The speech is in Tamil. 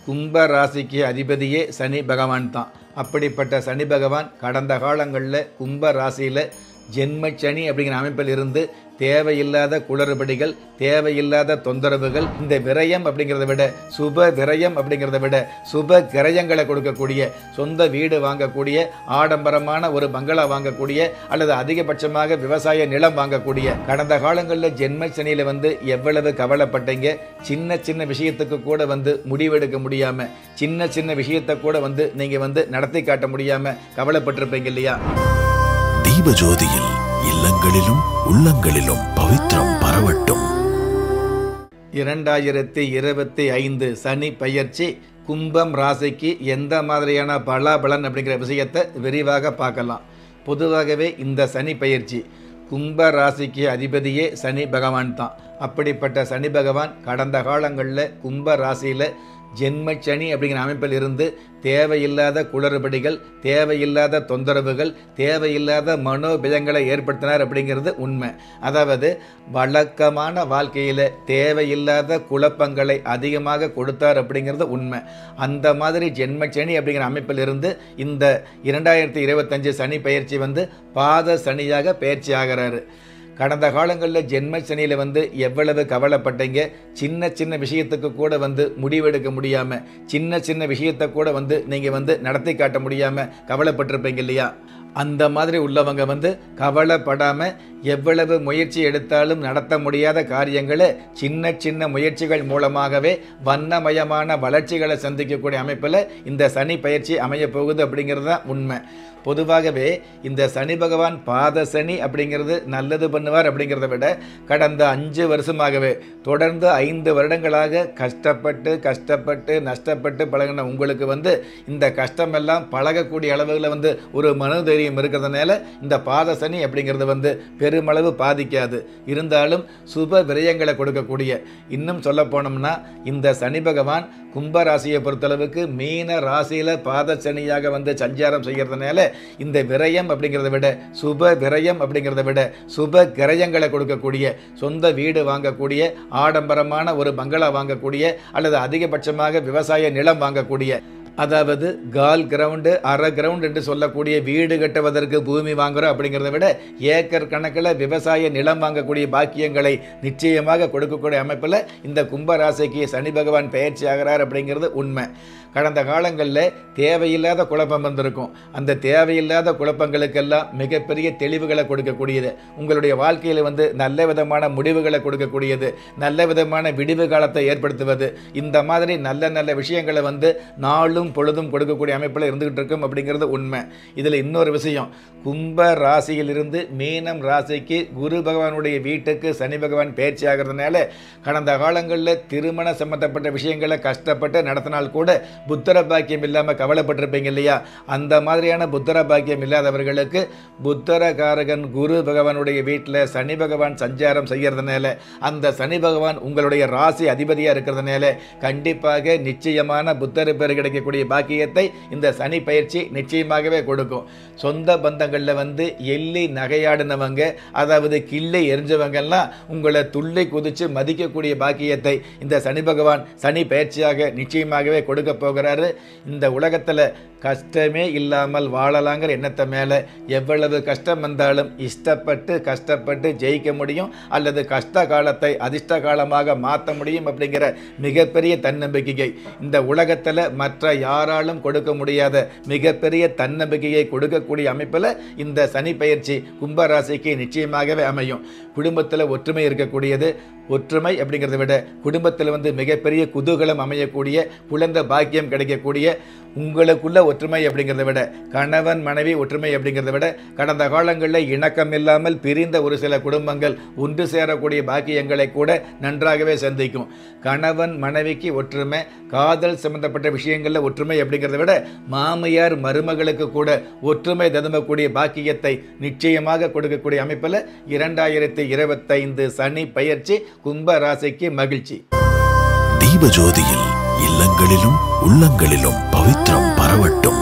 கும்ப ராசிக்கு அதிபதியே சனி பகவான் தான். அப்படிப்பட்ட சனி பகவான் கடந்த காலங்களில் கும்ப ராசியில் ஜென்மச்சனி அப்படிங்கிற அமைப்பில் இருந்து தேவையில்லாத குளறுபடிகள், தேவையில்லாத தொந்தரவுகள், இந்த விரயம் அப்படிங்கிறத விட சுப விரயம் அப்படிங்கிறத விட சுப கிரயங்களை கொடுக்கக்கூடிய, சொந்த வீடு வாங்கக்கூடிய, ஆடம்பரமான ஒரு பங்களா வாங்கக்கூடிய, அல்லது அதிகபட்சமாக விவசாய நிலம் வாங்கக்கூடிய, கடந்த காலங்களில் ஜென்மச்சனியில் எவ்வளவு கவலைப்பட்டீங்க. சின்ன சின்ன விஷயத்துக்கு கூட முடிவெடுக்க முடியாம, சின்ன சின்ன விஷயத்தை கூட நீங்க நடத்தி காட்ட முடியாம கவலைப்பட்டிருப்பீங்க இல்லையா? தீபஜோதியில் இல்லங்களிலும் உள்ளங்களிலும் பவித்திரம் பரவட்டும். 2025 சனி பெயர்ச்சி கும்பம் ராசிக்கு எந்த மாதிரியான பலாபலன் அப்படிங்கிற விஷயத்தை விரிவாக பார்க்கலாம். பொதுவாகவே இந்த சனி பெயர்ச்சி கும்ப ராசிக்கு அதிபதியே சனி பகவான் தான். அப்படிப்பட்ட சனி பகவான் கடந்த காலங்களில் கும்ப ராசியில் ஜென்மச்சனி அப்படிங்கிற அமைப்பில் இருந்து தேவையில்லாத குளறுபடிகள், தேவையில்லாத தொந்தரவுகள், தேவையில்லாத மனோபயங்களை ஏற்படுத்தினார் அப்படிங்கிறது உண்மை. அதாவது வழக்கமான வாழ்க்கையில் தேவையில்லாத குழப்பங்களை அதிகமாக கொடுத்தார் அப்படிங்கிறது உண்மை. அந்த மாதிரி ஜென்மச்சனி அப்படிங்கிற அமைப்பில் இருந்து இந்த 2025 சனி பயிற்சி பாத சனியாக பயிற்சி ஆகிறாரு. கடந்த காலங்களில் ஜென்மச்சனியில் எவ்வளவு கவலைப்பட்டீங்க. சின்ன சின்ன விஷயத்துக்கு கூட முடிவெடுக்க முடியாமல், சின்ன சின்ன விஷயத்தை கூட நீங்கள் நடத்தி காட்ட முடியாமல் கவலைப்பட்டிருப்பீங்க இல்லையா? அந்த மாதிரி உள்ளவங்க கவலைப்படாமல் எவ்வளவு முயற்சி எடுத்தாலும் நடத்த முடியாத காரியங்களை சின்ன சின்ன முயற்சிகள் மூலமாகவே வண்ணமயமான வளர்ச்சிகளை சந்திக்கக்கூடிய அமைப்பில் இந்த சனி பயிற்சி அமையப் போகுது அப்படிங்கிறது தான் உண்மை. பொதுவாகவே இந்த சனி பகவான் பாத சனி அப்படிங்கிறது நல்லது பண்ணுவார் அப்படிங்கிறத விட கடந்த 5 வருஷமாகவே தொடர்ந்து 5 வருடங்களாக கஷ்டப்பட்டு நஷ்டப்பட்டு பழகின உங்களுக்கு இந்த கஷ்டமெல்லாம் பழகக்கூடிய அளவுகளில் ஒரு மனோதைரியம் இருக்கிறதுனால இந்த பாத சனி அப்படிங்கிறது பெருமளவு பாதிக்காது. இருந்தாலும் சுப விரயங்களை கொடுக்கக்கூடிய, இன்னும் சொல்ல போனோம்னா இந்த சனி பகவான் கும்பராசியை பொறுத்தளவுக்கு மீன ராசியில் பாத சனியாக சஞ்சாரம் செய்கிறதுனால இந்த விரயம் அப்படிங்கிறத விட சுப விரயம் அப்படிங்கிறத விட சுப கிரயங்களை கொடுக்கக்கூடிய, சொந்த வீடு வாங்கக்கூடிய, ஆடம்பரமான ஒரு பங்களா வாங்கக்கூடிய, அல்லது அதிகபட்சமாக விவசாய நிலம் வாங்கக்கூடிய, அதாவது கால் கிரவுண்டு, அரை கிரவுண்ட் என்று சொல்லக்கூடிய வீடு கட்டுவதற்கு பூமி வாங்குறோம் அப்படிங்கிறத விட ஏக்கர் கணக்கில் விவசாய நிலம் வாங்கக்கூடிய பாக்கியங்களை நிச்சயமாக கொடுக்கக்கூடிய அமைப்பில் இந்த கும்பராசிக்கு சனி பகவான் பயிற்சி ஆகிறார் அப்படிங்கிறது உண்மை. கடந்த காலங்களில் தேவையில்லாத குழப்பம் வந்திருக்கும். அந்த தேவையில்லாத குழப்பங்களுக்கெல்லாம் மிகப்பெரிய தெளிவுகளை கொடுக்கக்கூடியது, உங்களுடைய வாழ்க்கையில் நல்ல விதமான முடிவுகளை கொடுக்கக்கூடியது, நல்ல விதமான விடிவு காலத்தை ஏற்படுத்துவது, இந்த மாதிரி நல்ல நல்ல விஷயங்களை நாளும் பொழுதும் கொடுக்கக்கூடிய அமைப்பில் இருந்துகிட்டு இருக்கும் அப்படிங்கிறது உண்மை. இதில் இன்னொரு விஷயம், கும்ப ராசியிலிருந்து மீனம் ராசிக்கு குரு பகவானுடைய வீட்டுக்கு சனி பகவான் பயிற்சி ஆகிறதுனால கடந்த காலங்களில் திருமண சம்பந்தப்பட்ட விஷயங்களை கஷ்டப்பட்டு நடத்தினால் கூட புத்திர பாக்கியம் இல்லாமல் கவலைப்பட்டிருப்பீங்க இல்லையா? அந்த மாதிரியான புத்திர பாக்கியம் இல்லாதவர்களுக்கு புத்திரகாரகன் குரு பகவானுடைய வீட்டில் சனி பகவான் சஞ்சாரம் செய்கிறதுனால, அந்த சனி பகவான் உங்களுடைய ராசி அதிபதியாக இருக்கிறதுனால கண்டிப்பாக நிச்சயமான புத்தர பேர் கிடைக்கக்கூடிய பாக்கியத்தை இந்த சனி பயிற்சி நிச்சயமாகவே கொடுக்கும். சொந்த பந்தங்களில் எள்ளி நகையாடினவங்க, அதாவது கிள்ளை எரிஞ்சவங்கெல்லாம் உங்களை துள்ளி குதிச்சு மதிக்கக்கூடிய பாக்கியத்தை இந்த சனி பகவான் சனி பயிற்சியாக நிச்சயமாகவே கொடுக்க போகிறாரு. இந்த உலகத்தில் கஷ்டமே இல்லாமல் வாழலாங்கிற எண்ணத்தை மேலே எவ்வளவு கஷ்டம் வந்தாலும் இஷ்டப்பட்டு கஷ்டப்பட்டு ஜெயிக்க முடியும், அல்லது கஷ்ட காலத்தை அதிர்ஷ்ட காலமாக மாற்ற முடியும் அப்படிங்கிற மிகப்பெரிய தன்னம்பிக்கை இந்த உலகத்தில் மற்ற யாராலும் கொடுக்க முடியாத மிகப்பெரிய தன்னம்பிக்கையை கொடுக்கக்கூடிய அமைப்பில் இந்த சனி பயிற்சி கும்பராசிக்கு நிச்சயமாகவே அமையும். குடும்பத்தில் ஒற்றுமை இருக்கக்கூடியது, ஒற்றுமை அப்படிங்கிறத விட குடும்பத்தில் மிகப்பெரிய குதூகலம் அமையக்கூடிய, குழந்தை பாக்கியம் கிடைக்கக்கூடிய, உங்களுக்குள்ள ஒற்றுமை அப்படிங்கிறத விட கணவன் மனைவி ஒற்றுமை அப்படிங்கிறத விட கடந்த காலங்களில் இணக்கம் இல்லாமல் பிரிந்த ஒரு சில குடும்பங்கள் ஒன்று சேரக்கூடிய பாக்கியங்களை கூட நன்றாகவே சந்திக்கும். கணவன் மனைவிக்கு ஒற்றுமை, காதல் சம்பந்தப்பட்ட விஷயங்களில் ஒற்றுமை அப்படிங்கிறத விட மாமியார் மருமகளுக்கு கூட ஒற்றுமை ததும்பக்கூடிய பாக்கியத்தை நிச்சயமாக கொடுக்கக்கூடிய அமைப்பில் 2025 சனி பயிற்சி கும்ப ராசிக்கு மகிழ்ச்சி. தீபஜோதியில் இல்லங்களிலும் உள்ளங்களிலும் பவித்திரம் பரவட்டும்.